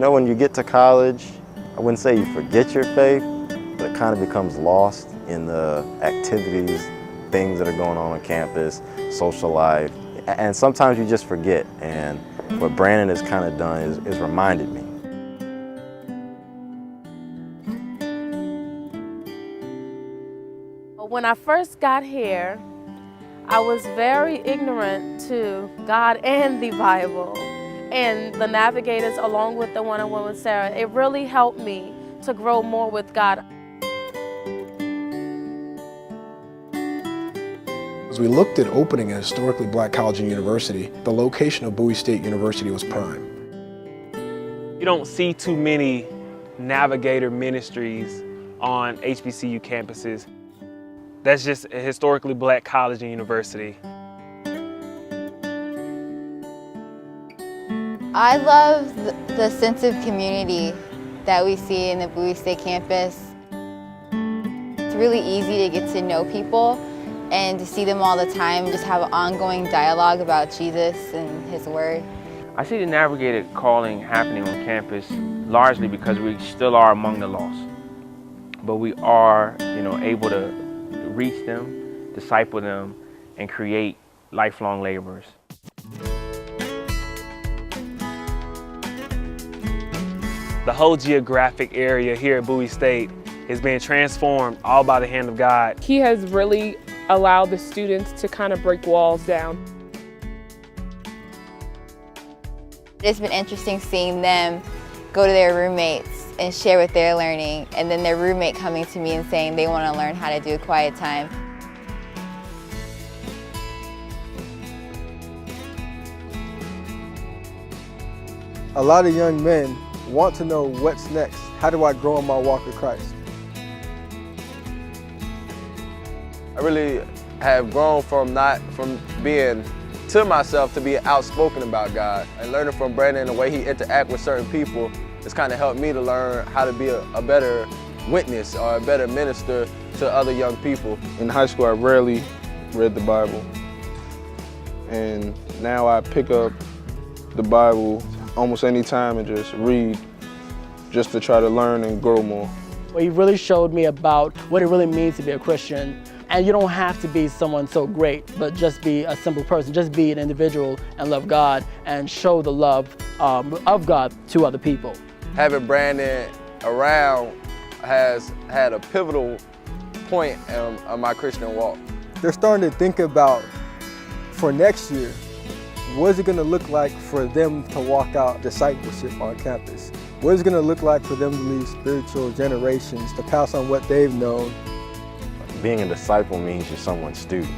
know, when you get to college, I wouldn't say you forget your faith, but it kind of becomes lost in the activities, things that are going on campus, social life, and sometimes you just forget. And what Brandon has kind of done is reminded me. When I first got here, I was very ignorant to God and the Bible. And the Navigators, along with the one-on-one with Sarah, it really helped me to grow more with God. As we looked at opening a historically black college and university, the location of Bowie State University was prime. You don't see too many Navigator ministries on HBCU campuses. That's just a historically black college and university. I love the sense of community that we see in the Bowie State campus. It's really easy to get to know people and to see them all the time and just have an ongoing dialogue about Jesus and His Word. I see the Navigator calling happening on campus largely because we still are among the lost. But we are, able to reach them, disciple them, and create lifelong laborers. The whole geographic area here at Bowie State is being transformed all by the hand of God. He has really allowed the students to kind of break walls down. It's been interesting seeing them go to their roommates and share what they're learning, and then their roommate coming to me and saying they want to learn how to do a quiet time. A lot of young men want to know what's next. How do I grow in my walk with Christ? I really have grown from being to myself to be outspoken about God, and learning from Brandon the way he interacts with certain people. It's kind of helped me to learn how to be a better witness or a better minister to other young people. In high school, I rarely read the Bible. And now I pick up the Bible almost any time and just read, just to try to learn and grow more. Well, he really showed me about what it really means to be a Christian. And you don't have to be someone so great, but just be a simple person. Just be an individual and love God and show the love of God to other people. Having Brandon around has had a pivotal point on my Christian walk. They're starting to think about, for next year, what is it going to look like for them to walk out discipleship on campus? What is it going to look like for them to lead spiritual generations, to pass on what they've known? Being a disciple means you're someone's student.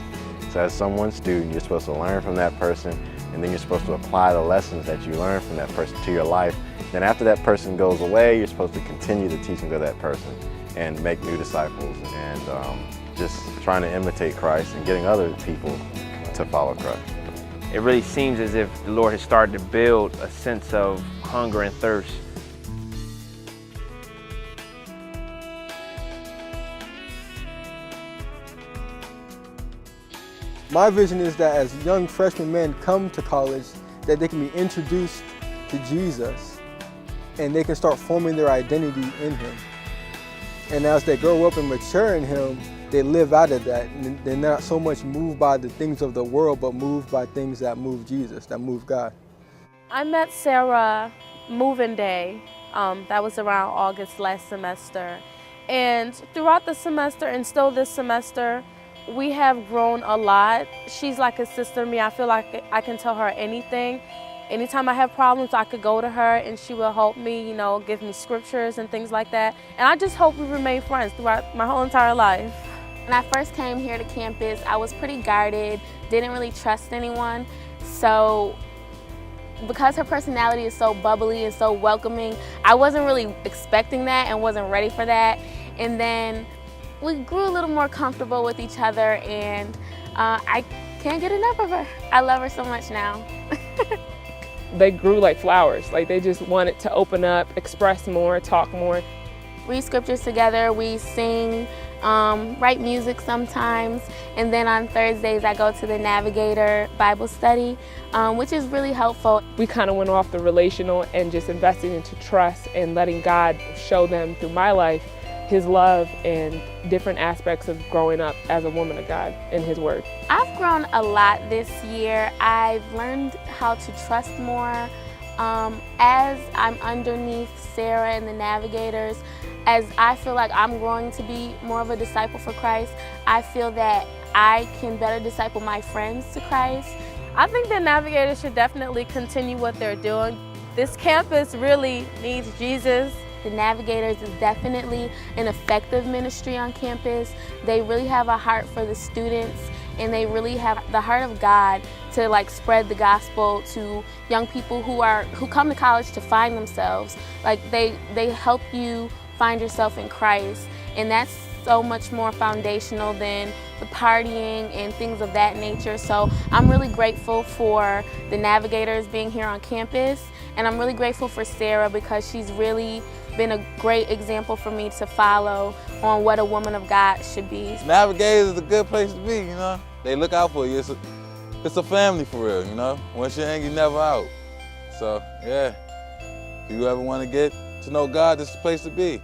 So as someone's student, you're supposed to learn from that person, and then you're supposed to apply the lessons that you learn from that person to your life. Then after that person goes away, you're supposed to continue the teaching of that person and make new disciples, and just trying to imitate Christ and getting other people to follow Christ. It really seems as if the Lord has started to build a sense of hunger and thirst. My vision is that as young freshman men come to college, that they can be introduced to Jesus and they can start forming their identity in Him. And as they grow up and mature in Him, they live out of that. And they're not so much moved by the things of the world, but moved by things that move Jesus, that move God. I met Sarah moving day. That was around August last semester. And throughout the semester and still this semester, we have grown a lot. She's like a sister to me. I feel like I can tell her anything. Anytime I have problems, I could go to her and she will help me, give me scriptures and things like that. And I just hope we remain friends throughout my whole entire life. When I first came here to campus, I was pretty guarded, didn't really trust anyone. So because her personality is so bubbly and so welcoming, I wasn't really expecting that and wasn't ready for that. And then we grew a little more comfortable with each other, and I can't get enough of her. I love her so much now. They grew like flowers. Like they just wanted to open up, express more, talk more. Read scriptures together, we sing, write music sometimes, and then on Thursdays I go to the Navigator Bible study, which is really helpful. We kind of went off the relational and just investing into trust and letting God show them through my life His love and different aspects of growing up as a woman of God in His Word. I've grown a lot this year. I've learned how to trust more. As I'm underneath Sarah and the Navigators, as I feel like I'm growing to be more of a disciple for Christ, I feel that I can better disciple my friends to Christ. I think the Navigators should definitely continue what they're doing. This campus really needs Jesus. The Navigators is definitely an effective ministry on campus. They really have a heart for the students, and they really have the heart of God to like spread the gospel to young people who come to college to find themselves. Like they help you find yourself in Christ, and that's so much more foundational than the partying and things of that nature. So I'm really grateful for the Navigators being here on campus, and I'm really grateful for Sarah because she's really been a great example for me to follow on what a woman of God should be. Navigators is a good place to be, you know. They look out for you. It's a family for real, you know. Once you're in, you're never out. So, yeah, if you ever want to get to know God, this is the place to be.